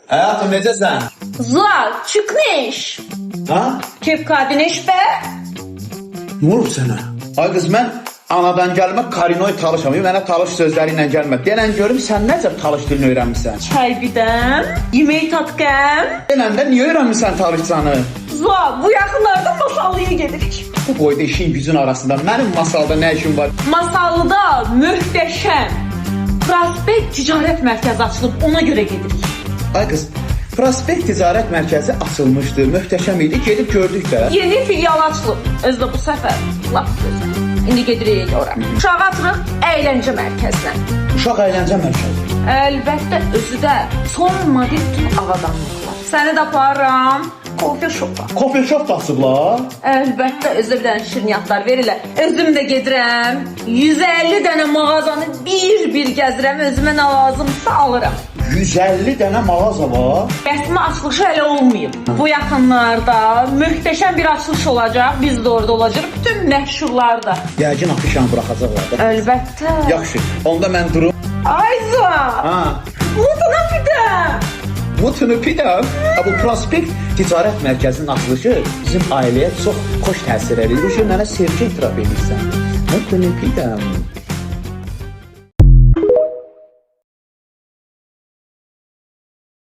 Hayatım necəsən? Zla, çıkmış. Ha? Kepka dineş be. Ne olub sənə? Ay qız, mən anadan gəlmə karinoy talışam. Mənə talış sözləri ilə gəlmə. Denən görüm sən necə talış dilini öyrənmisən? Çay bidem, yemeği tatkam. Denən də niyə öyrənmisən talışcanı? Zla, bu yakınlarda masallıya gelirik. Bu boyda işin gücün arasında mənim masalda nə işim var? Masallıda möhtəşəm prospekt ticaret merkezi açılıb, ona göre gedirik. Ay qız, Prospekt Ticarət Mərkəzi açılmışdı, möhtəşəm idi, gedib gördük də. Yeni filial açılıb, özü də bu səfər lap gözəl. İndi gedirik ora. Uşağı atırıq əyləncə mərkəzinə. Uşaq əyləncə mərkəzi. Əlbəttə, özü də son model bütün avadanlıqlar. Səni də aparıram kofe şopa. Kofe şop da açıblar. Əlbəttə, özü də bir dənə şirniyyatlar verirlər. Özüm də gedirəm, 150 dənə mağazanı bir gəzirəm, özümə nə lazımsa alıram. 150 dənə mağaza var. Rəsmi açılışı hələ olmayıb. Bu yaxınlarda möhtəşəm bir açılış olacaq. Biz də orada olacaq. Bütün məşhurlar da. Yəqin afişanı buraxacaqlar da. Əlbəttə. Yaxşı, onda mən durum. Ayza! Ha, Mutuna pide! Mutunu pidəm. Bu Prospekt Ticarət Mərkəzinin açılışı bizim ailəyə çox xoş təsir edir. Bu şey mənə sevgi etiraf edirsən. Mutunu pidəm.